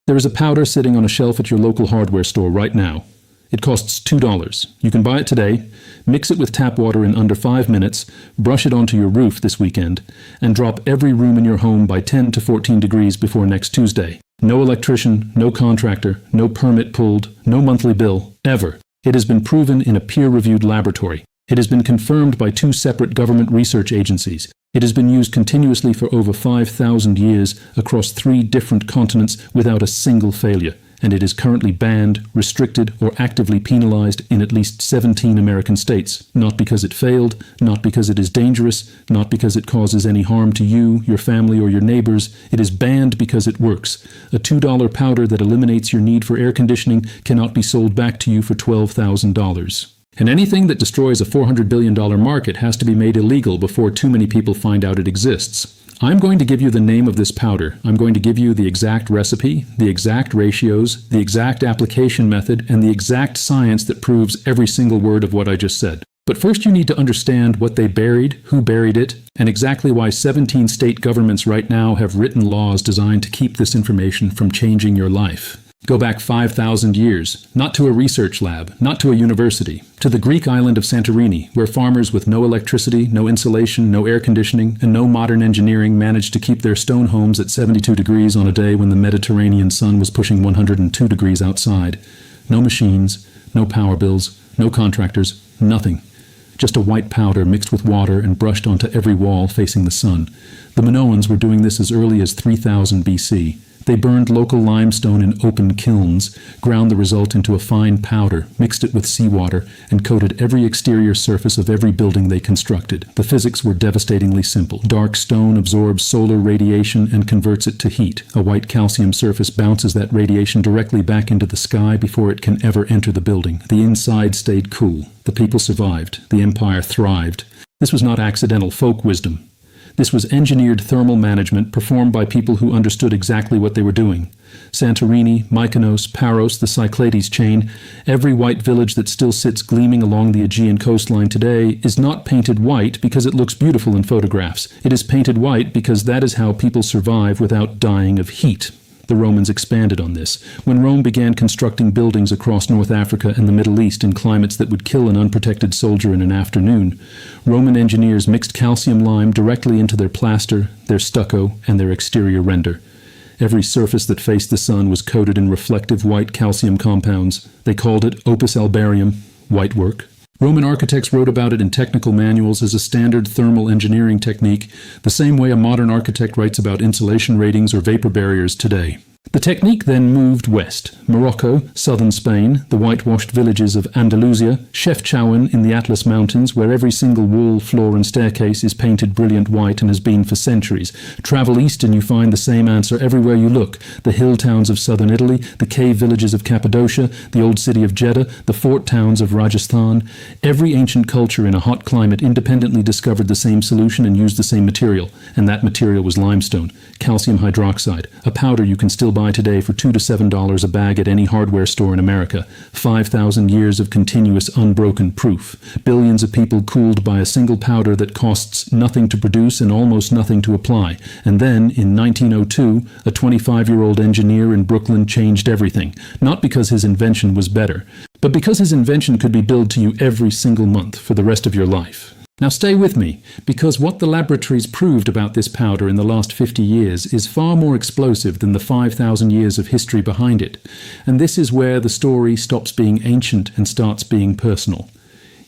There is a powder sitting on a shelf at your local hardware store right now. It costs $2. You can buy it today, mix it with tap water in under 5 minutes, brush it onto your roof this weekend, and drop every room in your home by 10 to 14 degrees before next Tuesday. No electrician, no contractor, no permit pulled, no monthly bill, ever. It has been proven in a peer-reviewed laboratory. It has been confirmed by 2 separate government research agencies. It has been used continuously for over 5,000 years across 3 different continents without a single failure, and it is currently banned, restricted, or actively penalized in at least 17 American states, not because it failed, not because it is dangerous, not because it causes any harm to you, your family, or your neighbors. It is banned because it works. A $2 powder that eliminates your need for air conditioning cannot be sold back to you for $12,000. And anything that destroys a $400 billion market has to be made illegal before too many people find out it exists. I'm going to give you the name of this powder. I'm going to give you the exact recipe, the exact ratios, the exact application method, and the exact science that proves every single word of what I just said. But first you need to understand what they buried, who buried it, and exactly why 17 state governments right now have written laws designed to keep this information from changing your life. Go back 5,000 years, not to a research lab, not to a university, to the Greek island of Santorini, where farmers with no electricity, no insulation, no air conditioning, and no modern engineering managed to keep their stone homes at 72 degrees on a day when the Mediterranean sun was pushing 102 degrees outside. No machines, no power bills, no contractors, nothing. Just a white powder mixed with water and brushed onto every wall facing the sun. The Minoans were doing this as early as 3000 BC. They burned local limestone in open kilns, ground the result into a fine powder, mixed it with seawater, and coated every exterior surface of every building they constructed. The physics were devastatingly simple. Dark stone absorbs solar radiation and converts it to heat. A white calcium surface bounces that radiation directly back into the sky before it can ever enter the building. The inside stayed cool. The people survived. The empire thrived. This was not accidental folk wisdom. This was engineered thermal management performed by people who understood exactly what they were doing. Santorini, Mykonos, Paros, the Cyclades chain, every white village that still sits gleaming along the Aegean coastline today is not painted white because it looks beautiful in photographs. It is painted white because that is how people survive without dying of heat. The Romans expanded on this. When Rome began constructing buildings across North Africa and the Middle East in climates that would kill an unprotected soldier in an afternoon, Roman engineers mixed calcium lime directly into their plaster, their stucco, and their exterior render. Every surface that faced the sun was coated in reflective white calcium compounds. They called it opus albarium, white work. Roman architects wrote about it in technical manuals as a standard thermal engineering technique, the same way a modern architect writes about insulation ratings or vapor barriers today. The technique then moved west. Morocco, southern Spain, the whitewashed villages of Andalusia, Chefchaouen in the Atlas Mountains, where every single wall, floor and staircase is painted brilliant white and has been for centuries. Travel east and you find the same answer everywhere you look. The hill towns of southern Italy, the cave villages of Cappadocia, the old city of Jeddah, the fort towns of Rajasthan. Every ancient culture in a hot climate independently discovered the same solution and used the same material, and that material was limestone, calcium hydroxide, a powder you can still buy today for $2 to $7 a bag at any hardware store in America. 5,000 years of continuous unbroken proof. Billions of people cooled by a single powder that costs nothing to produce and almost nothing to apply. And then, in 1902, a 25-year-old engineer in Brooklyn changed everything. Not because his invention was better, but because his invention could be billed to you every single month for the rest of your life. Now stay with me, because what the laboratories proved about this powder in the last 50 years is far more explosive than the 5,000 years of history behind it. And this is where the story stops being ancient and starts being personal.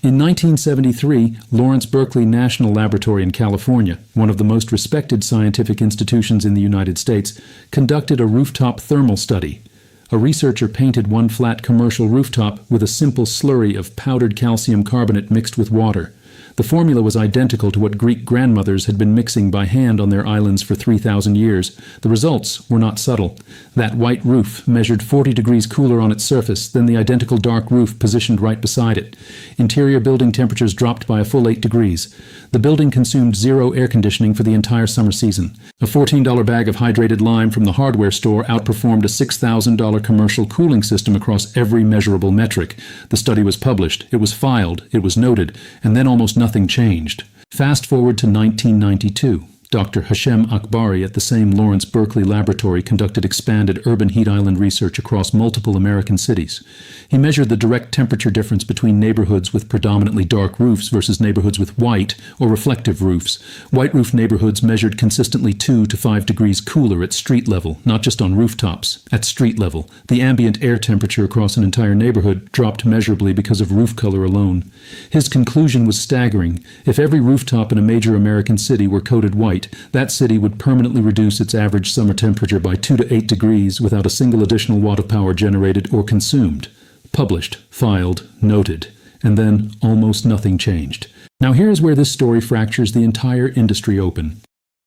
In 1973, Lawrence Berkeley National Laboratory in California, one of the most respected scientific institutions in the United States, conducted a rooftop thermal study. A researcher painted one flat commercial rooftop with a simple slurry of powdered calcium carbonate mixed with water. The formula was identical to what Greek grandmothers had been mixing by hand on their islands for 3,000 years. The results were not subtle. That white roof measured 40 degrees cooler on its surface than the identical dark roof positioned right beside it. Interior building temperatures dropped by a full 8 degrees. The building consumed 0 air conditioning for the entire summer season. A $14 bag of hydrated lime from the hardware store outperformed a $6,000 commercial cooling system across every measurable metric. The study was published, it was filed, it was noted, and then almost nothing changed. Fast forward to 1992. Dr. Hashem Akbari at the same Lawrence Berkeley laboratory conducted expanded urban heat island research across multiple American cities. He measured the direct temperature difference between neighborhoods with predominantly dark roofs versus neighborhoods with white or reflective roofs. White roof neighborhoods measured consistently 2 to 5 degrees cooler at street level, not just on rooftops, at street level. The ambient air temperature across an entire neighborhood dropped measurably because of roof color alone. His conclusion was staggering. If every rooftop in a major American city were coated white, that city would permanently reduce its average summer temperature by 2 to 8 degrees without a single additional watt of power generated or consumed. Published, filed, noted, and then almost nothing changed. Now here's where this story fractures the entire industry open.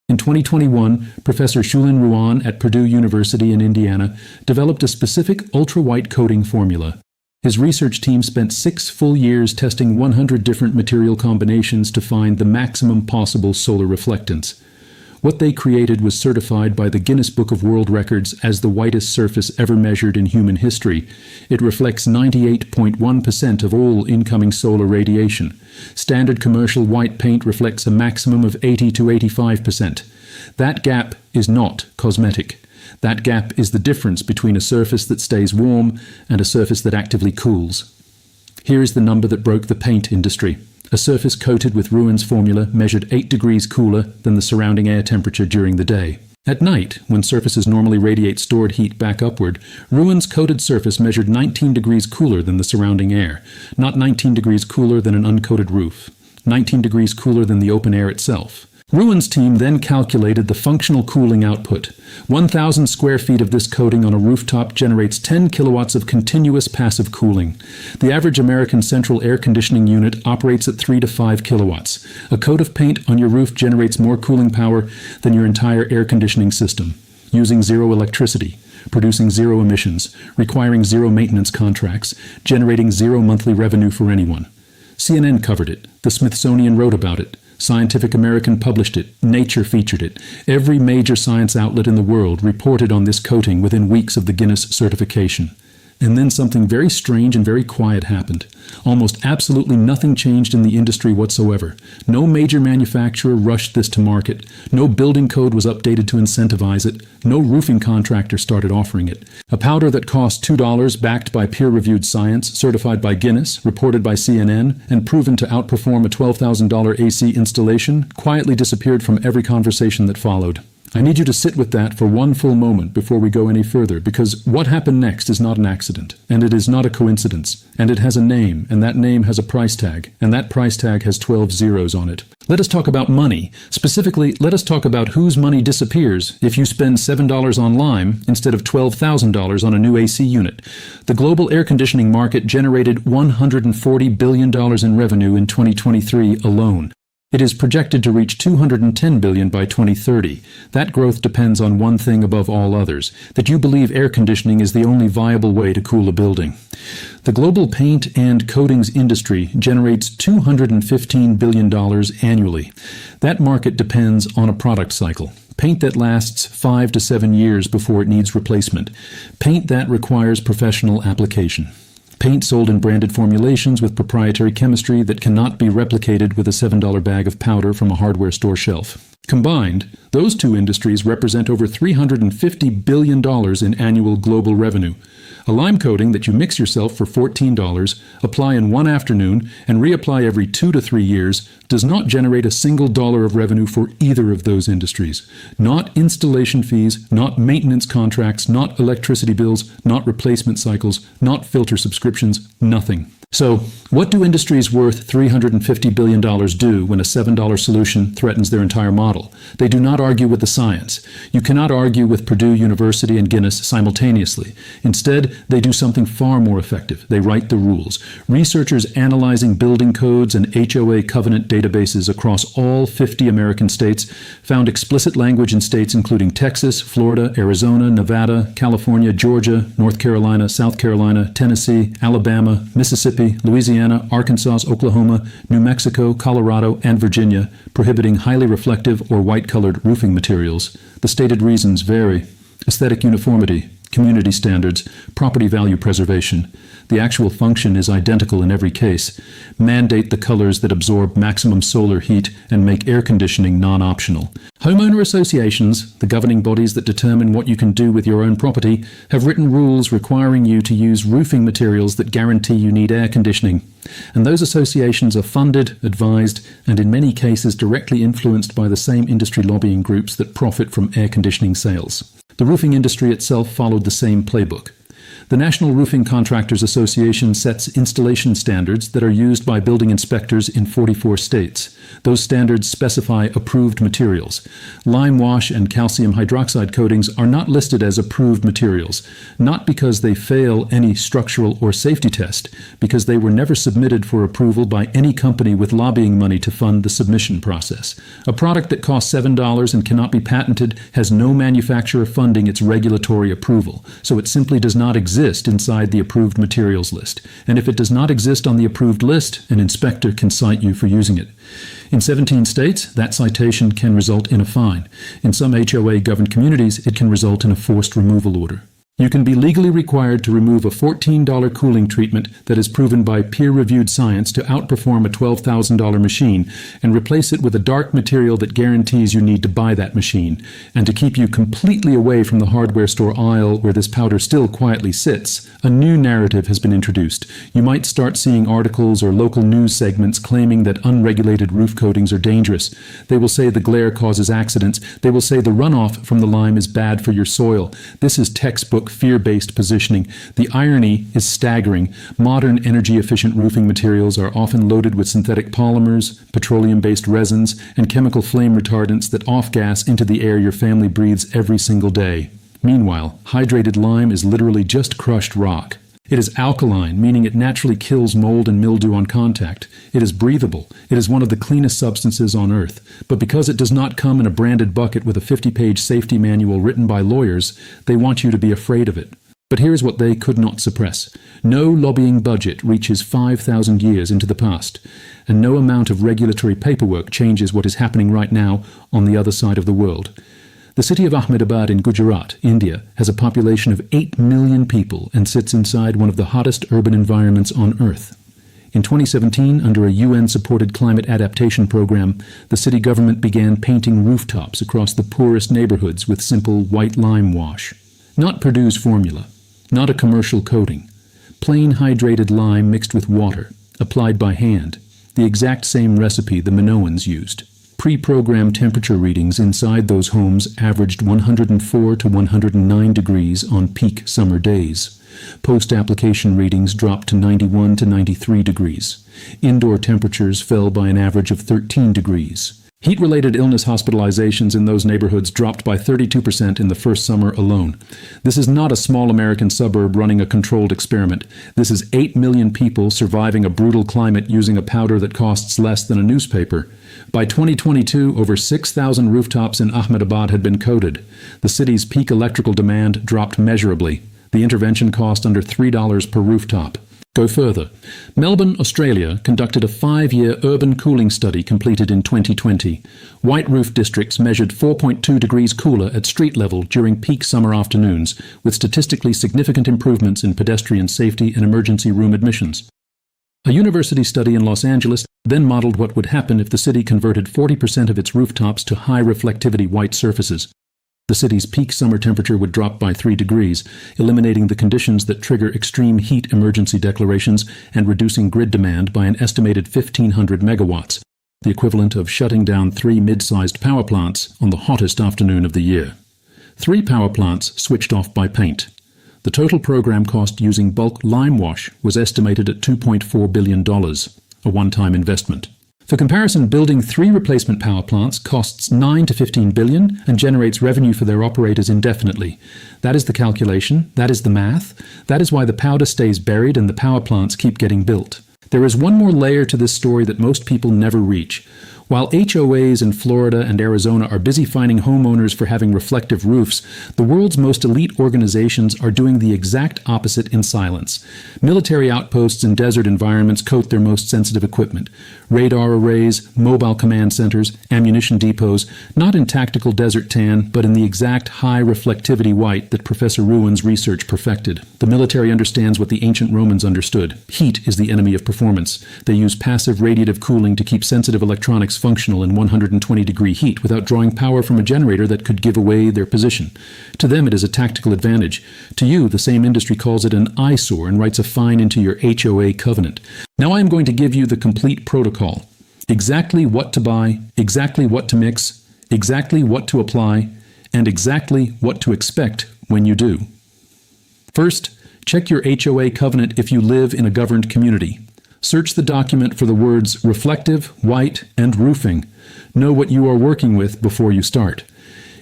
In 2021, Professor Shulin Ruan at Purdue University in Indiana developed a specific ultra-white coating formula. His research team spent 6 full years testing 100 different material combinations to find the maximum possible solar reflectance. What they created was certified by the Guinness Book of World Records as the whitest surface ever measured in human history. It reflects 98.1% of all incoming solar radiation. Standard commercial white paint reflects a maximum of 80 to 85%. That gap is not cosmetic. That gap is the difference between a surface that stays warm and a surface that actively cools. Here is the number that broke the paint industry. A surface coated with Ruan's formula measured 8 degrees cooler than the surrounding air temperature during the day. At night, when surfaces normally radiate stored heat back upward, Ruan's coated surface measured 19 degrees cooler than the surrounding air, not 19 degrees cooler than an uncoated roof, 19 degrees cooler than the open air itself. Ruan's team then calculated the functional cooling output. 1,000 square feet of this coating on a rooftop generates 10 kilowatts of continuous passive cooling. The average American central air conditioning unit operates at 3 to 5 kilowatts. A coat of paint on your roof generates more cooling power than your entire air conditioning system, using zero electricity, producing zero emissions, requiring zero maintenance contracts, generating zero monthly revenue for anyone. CNN covered it. The Smithsonian wrote about it. Scientific American published it. Nature featured it. Every major science outlet in the world reported on this coating within weeks of the Guinness certification. And then something very strange and very quiet happened. Almost absolutely nothing changed in the industry whatsoever. No major manufacturer rushed this to market. No building code was updated to incentivize it. No roofing contractor started offering it. A powder that cost $2, backed by peer-reviewed science, certified by Guinness, reported by CNN, and proven to outperform a $12,000 AC installation, quietly disappeared from every conversation that followed. I need you to sit with that for one full moment before we go any further, because what happened next is not an accident, and it is not a coincidence, and it has a name, and that name has a price tag, and that price tag has 12 zeros on it. Let us talk about money. Specifically, let us talk about whose money disappears if you spend $7 on lime instead of $12,000 on a new AC unit. The global air conditioning market generated $140 billion in revenue in 2023 alone. It is projected to reach $210 billion by 2030. That growth depends on one thing above all others, that you believe air conditioning is the only viable way to cool a building. The global paint and coatings industry generates $215 billion annually. That market depends on a product cycle. Paint that lasts 5 to 7 years before it needs replacement. Paint that requires professional application. Paint sold in branded formulations with proprietary chemistry that cannot be replicated with a $7 bag of powder from a hardware store shelf. Combined, those two industries represent over $350 billion in annual global revenue. A lime coating that you mix yourself for $14, apply in one afternoon, and reapply every 2 to 3 years does not generate a single dollar of revenue for either of those industries. Not installation fees, not maintenance contracts, not electricity bills, not replacement cycles, not filter subscriptions, nothing. So, what do industries worth $350 billion do when a $7 solution threatens their entire model? They do not argue with the science. You cannot argue with Purdue University and Guinness simultaneously. Instead, they do something far more effective. They write the rules. Researchers analyzing building codes and HOA covenant databases across all 50 American states found explicit language in states including Texas, Florida, Arizona, Nevada, California, Georgia, North Carolina, South Carolina, Tennessee, Alabama, Mississippi, Louisiana, Arkansas, Oklahoma, New Mexico, Colorado, and Virginia, prohibiting highly reflective or white-colored roofing materials. The stated reasons vary. Aesthetic uniformity, community standards, property value preservation. The actual function is identical in every case. Mandate the colors that absorb maximum solar heat and make air conditioning non-optional. Homeowner associations, the governing bodies that determine what you can do with your own property, have written rules requiring you to use roofing materials that guarantee you need air conditioning. And those associations are funded, advised, and in many cases directly influenced by the same industry lobbying groups that profit from air conditioning sales. The roofing industry itself followed the same playbook. The National Roofing Contractors Association sets installation standards that are used by building inspectors in 44 states. Those standards specify approved materials. Lime wash and calcium hydroxide coatings are not listed as approved materials, not because they fail any structural or safety test, because they were never submitted for approval by any company with lobbying money to fund the submission process. A product that costs $7 and cannot be patented has no manufacturer funding its regulatory approval, so it simply does not exist inside the approved materials list. And if it does not exist on the approved list, an inspector can cite you for using it. In 17 states, that citation can result in a fine. In some HOA-governed communities, it can result in a forced removal order. You can be legally required to remove a $14 cooling treatment that is proven by peer-reviewed science to outperform a $12,000 machine and replace it with a dark material that guarantees you need to buy that machine. And to keep you completely away from the hardware store aisle where this powder still quietly sits, a new narrative has been introduced. You might start seeing articles or local news segments claiming that unregulated roof coatings are dangerous. They will say the glare causes accidents. They will say the runoff from the lime is bad for your soil. This is textbook fear-based positioning. The irony is staggering. Modern energy-efficient roofing materials are often loaded with synthetic polymers, petroleum-based resins, and chemical flame retardants that off-gas into the air your family breathes every single day. Meanwhile, hydrated lime is literally just crushed rock. It is alkaline, meaning it naturally kills mold and mildew on contact. It is breathable. It is one of the cleanest substances on Earth. But because it does not come in a branded bucket with a 50-page safety manual written by lawyers, they want you to be afraid of it. But here's what they could not suppress. No lobbying budget reaches 5,000 years into the past, and no amount of regulatory paperwork changes what is happening right now on the other side of the world. The city of Ahmedabad in Gujarat, India, has a population of 8 million people and sits inside one of the hottest urban environments on Earth. In 2017, under a UN-supported climate adaptation program, the city government began painting rooftops across the poorest neighborhoods with simple white lime wash. Not Purdue's formula, not a commercial coating. Plain hydrated lime mixed with water, applied by hand, the exact same recipe the Minoans used. Pre-programmed temperature readings inside those homes averaged 104 to 109 degrees on peak summer days. Post-application readings dropped to 91 to 93 degrees. Indoor temperatures fell by an average of 13 degrees. Heat-related illness hospitalizations in those neighborhoods dropped by 32% in the first summer alone. This is not a small American suburb running a controlled experiment. This is 8 million people surviving a brutal climate using a powder that costs less than a newspaper. By 2022, over 6,000 rooftops in Ahmedabad had been coated. The city's peak electrical demand dropped measurably. The intervention cost under $3 per rooftop. Go further. Melbourne, Australia, conducted a 5-year urban cooling study completed in 2020. White roof districts measured 4.2 degrees cooler at street level during peak summer afternoons, with statistically significant improvements in pedestrian safety and emergency room admissions. A university study in Los Angeles then modeled what would happen if the city converted 40% of its rooftops to high reflectivity white surfaces. The city's peak summer temperature would drop by 3 degrees, eliminating the conditions that trigger extreme heat emergency declarations and reducing grid demand by an estimated 1,500 megawatts, the equivalent of shutting down 3 mid-sized power plants on the hottest afternoon of the year. 3 power plants switched off by paint. The total program cost using bulk lime wash was estimated at $2.4 billion, a one-time investment. For comparison, building 3 replacement power plants costs $9 to $15 billion and generates revenue for their operators indefinitely. That is the calculation, that is the math, that is why the powder stays buried and the power plants keep getting built. There is one more layer to this story that most people never reach. While HOAs in Florida and Arizona are busy fining homeowners for having reflective roofs, the world's most elite organizations are doing the exact opposite in silence. Military outposts in desert environments coat their most sensitive equipment. Radar arrays, mobile command centers, ammunition depots, not in tactical desert tan, but in the exact high reflectivity white that Professor Ruin's research perfected. The military understands what the ancient Romans understood. Heat is the enemy of performance. They use passive radiative cooling to keep sensitive electronics functional in 120-degree heat without drawing power from a generator that could give away their position. To them, it is a tactical advantage. To you, the same industry calls it an eyesore and writes a fine into your HOA covenant. Now I am going to give you the complete protocol. Exactly what to buy, exactly what to mix, exactly what to apply, and exactly what to expect when you do. First, check your HOA covenant if you live in a governed community. Search the document for the words reflective, white, and roofing. Know what you are working with before you start.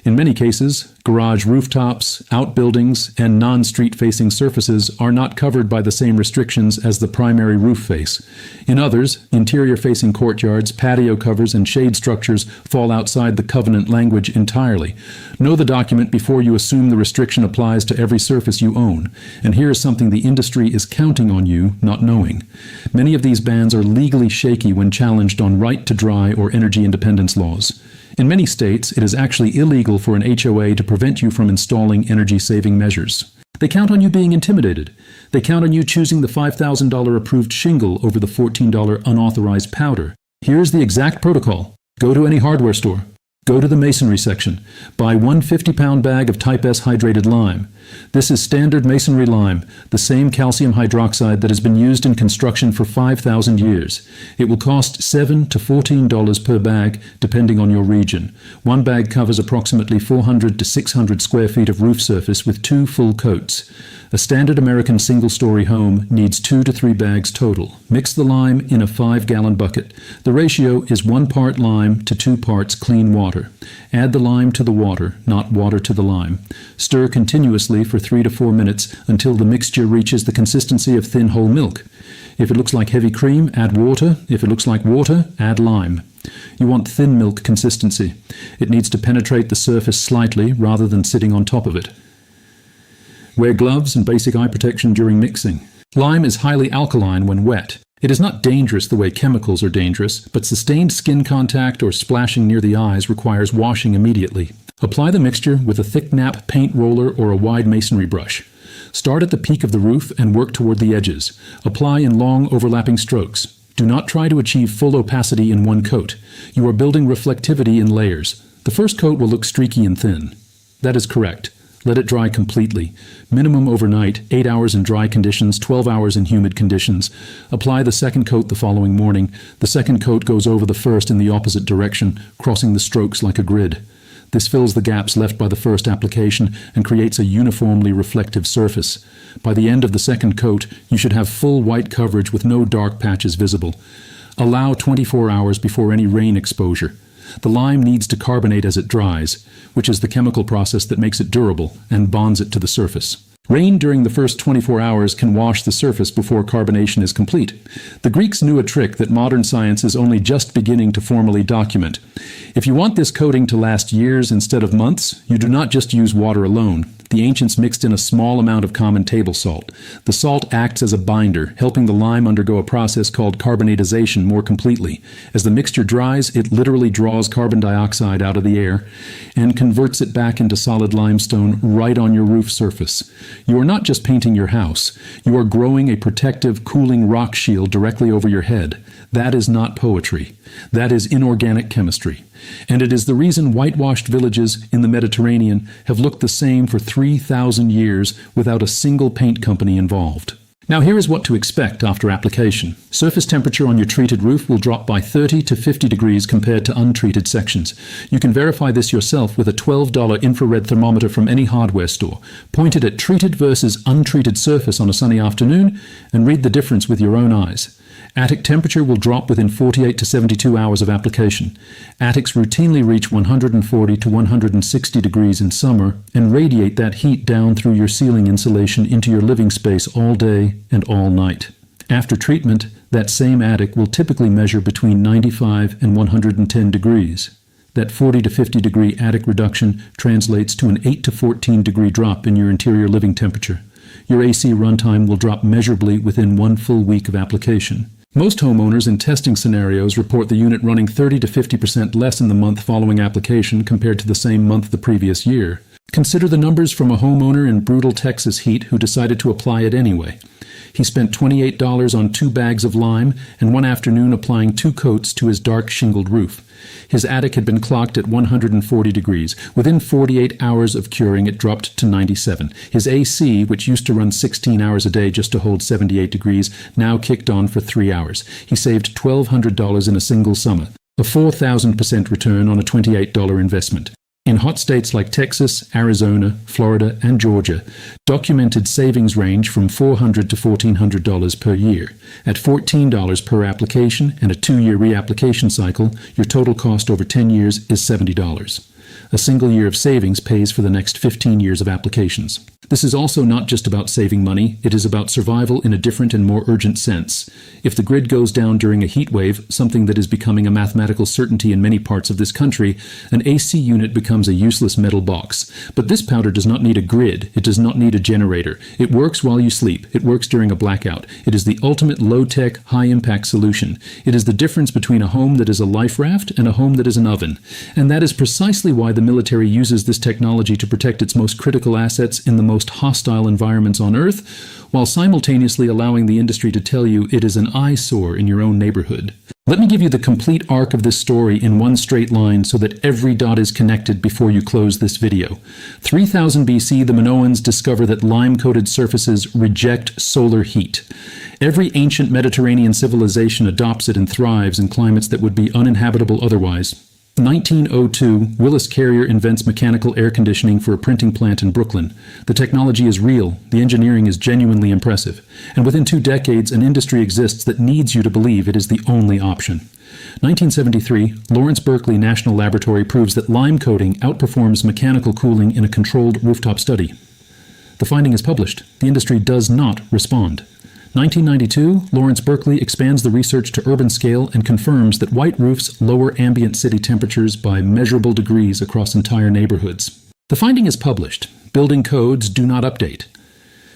In many cases, garage rooftops, outbuildings, and non-street-facing surfaces are not covered by the same restrictions as the primary roof face. In others, interior-facing courtyards, patio covers, and shade structures fall outside the covenant language entirely. Know the document before you assume the restriction applies to every surface you own. And here is something the industry is counting on you not knowing. Many of these bans are legally shaky when challenged on right to dry or energy independence laws. In many states, it is actually illegal for an HOA to prevent you from installing energy-saving measures. They count on you being intimidated. They count on you choosing the $5,000 approved shingle over the $14 unauthorized powder. Here's the exact protocol. Go to any hardware store. Go to the masonry section. Buy one 50-pound bag of Type S hydrated lime. This is standard masonry lime, the same calcium hydroxide that has been used in construction for 5,000 years. It will cost $7 to $14 per bag, depending on your region. One bag covers approximately 400 to 600 square feet of roof surface with 2 full coats. A standard American single-story home needs 2 to 3 bags total. Mix the lime in a 5-gallon bucket. The ratio is 1 part lime to 2 parts clean water. Add the lime to the water, not water to the lime. Stir continuously for 3 to 4 minutes until the mixture reaches the consistency of thin whole milk. If it looks like heavy cream, add water. If it looks like water, add lime. You want thin milk consistency. It needs to penetrate the surface slightly rather than sitting on top of it. Wear gloves and basic eye protection during mixing. Lime is highly alkaline when wet. It is not dangerous the way chemicals are dangerous, but sustained skin contact or splashing near the eyes requires washing immediately. Apply the mixture with a thick nap paint roller or a wide masonry brush. Start at the peak of the roof and work toward the edges. Apply in long overlapping strokes. Do not try to achieve full opacity in one coat. You are building reflectivity in layers. The first coat will look streaky and thin. That is correct. Let it dry completely. Minimum overnight, 8 hours in dry conditions, 12 hours in humid conditions. Apply the second coat the following morning. The second coat goes over the first in the opposite direction, crossing the strokes like a grid. This fills the gaps left by the first application and creates a uniformly reflective surface. By the end of the second coat, you should have full white coverage with no dark patches visible. Allow 24 hours before any rain exposure. The lime needs to carbonate as it dries, which is the chemical process that makes it durable and bonds it to the surface. Rain during the first 24 hours can wash the surface before carbonation is complete. The Greeks knew a trick that modern science is only just beginning to formally document. If you want this coating to last years instead of months, you do not just use water alone. The ancients mixed in a small amount of common table salt. The salt acts as a binder, helping the lime undergo a process called carbonatization more completely. As the mixture dries, it literally draws carbon dioxide out of the air and converts it back into solid limestone right on your roof surface. You are not just painting your house. You are growing a protective, cooling rock shield directly over your head. That is not poetry. That is inorganic chemistry. And it is the reason whitewashed villages in the Mediterranean have looked the same for 3,000 years without a single paint company involved. Now here is what to expect after application. Surface temperature on your treated roof will drop by 30 to 50 degrees compared to untreated sections. You can verify this yourself with a $12 infrared thermometer from any hardware store. Point it at treated versus untreated surface on a sunny afternoon and read the difference with your own eyes. Attic temperature will drop within 48 to 72 hours of application. Attics routinely reach 140 to 160 degrees in summer and radiate that heat down through your ceiling insulation into your living space all day and all night. After treatment, that same attic will typically measure between 95 and 110 degrees. That 40 to 50 degree attic reduction translates to an 8 to 14 degree drop in your interior living temperature. Your AC runtime will drop measurably within 1 full week of application. Most homeowners in testing scenarios report the unit running 30 to 50% less in the month following application compared to the same month the previous year. Consider the numbers from a homeowner in brutal Texas heat who decided to apply it anyway. He spent $28 on 2 bags of lime and one afternoon applying 2 coats to his dark shingled roof. His attic had been clocked at 140 degrees. Within 48 hours of curing, it dropped to 97. His AC, which used to run 16 hours a day just to hold 78 degrees, now kicked on for 3 hours. He saved $1,200 in a single summer, a 4,000% return on a $28 investment. In hot states like Texas, Arizona, Florida, and Georgia, documented savings range from $400 to $1,400 per year. At $14 per application and a 2-year reapplication cycle, your total cost over 10 years is $70. A single year of savings pays for the next 15 years of applications. This is also not just about saving money, it is about survival in a different and more urgent sense. If the grid goes down during a heat wave, something that is becoming a mathematical certainty in many parts of this country, an AC unit becomes a useless metal box. But this powder does not need a grid, it does not need a generator. It works while you sleep, it works during a blackout. It is the ultimate low-tech, high-impact solution. It is the difference between a home that is a life raft and a home that is an oven. And that is precisely why the military uses this technology to protect its most critical assets in the most hostile environments on Earth, while simultaneously allowing the industry to tell you it is an eyesore in your own neighborhood. Let me give you the complete arc of this story in one straight line so that every dot is connected before you close this video. 3000 BC, the Minoans discover that lime-coated surfaces reject solar heat. Every ancient Mediterranean civilization adopts it and thrives in climates that would be uninhabitable otherwise. 1902, Willis Carrier invents mechanical air conditioning for a printing plant in Brooklyn. The technology is real, the engineering is genuinely impressive, and within 2 decades an industry exists that needs you to believe it is the only option. 1973, Lawrence Berkeley National Laboratory proves that lime coating outperforms mechanical cooling in a controlled rooftop study. The finding is published. The industry does not respond. 1992, Lawrence Berkeley expands the research to urban scale and confirms that white roofs lower ambient city temperatures by measurable degrees across entire neighborhoods. The finding is published. Building codes do not update.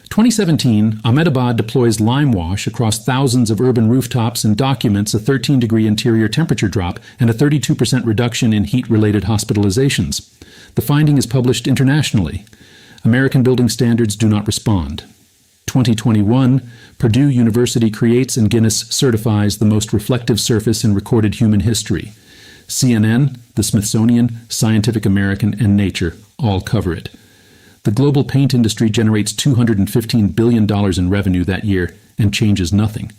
2017, Ahmedabad deploys lime wash across thousands of urban rooftops and documents a 13-degree interior temperature drop and a 32% reduction in heat-related hospitalizations. The finding is published internationally. American building standards do not respond. 2021, Purdue University creates and Guinness certifies the most reflective surface in recorded human history. CNN, the Smithsonian, Scientific American, and Nature all cover it. The global paint industry generates $215 billion in revenue that year and changes nothing.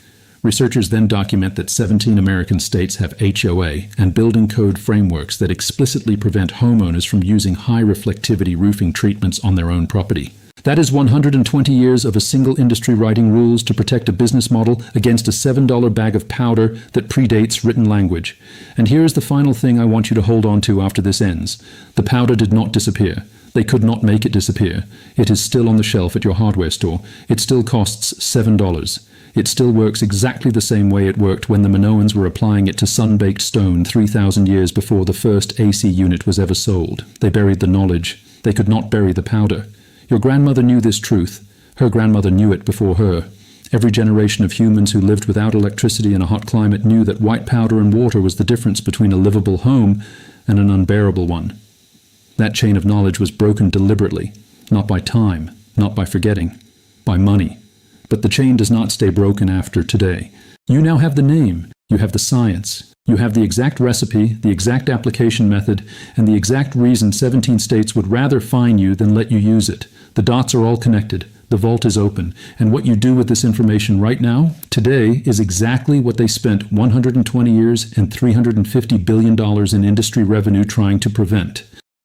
Researchers then document that 17 American states have HOA and building code frameworks that explicitly prevent homeowners from using high reflectivity roofing treatments on their own property. That is 120 years of a single industry writing rules to protect a business model against a $7 bag of powder that predates written language. And here is the final thing I want you to hold on to after this ends. The powder did not disappear. They could not make it disappear. It is still on the shelf at your hardware store. It still costs $7. It still works exactly the same way it worked when the Minoans were applying it to sun-baked stone 3,000 years before the first AC unit was ever sold. They buried the knowledge. They could not bury the powder. Your grandmother knew this truth. Her grandmother knew it before her. Every generation of humans who lived without electricity in a hot climate knew that white powder and water was the difference between a livable home and an unbearable one. That chain of knowledge was broken deliberately, not by time, not by forgetting, by money. But the chain does not stay broken after today. You now have the name, you have the science, you have the exact recipe, the exact application method, and the exact reason 17 states would rather fine you than let you use it. The dots are all connected. The vault is open. And what you do with this information right now, today, is exactly what they spent 120 years and $350 billion in industry revenue trying to prevent.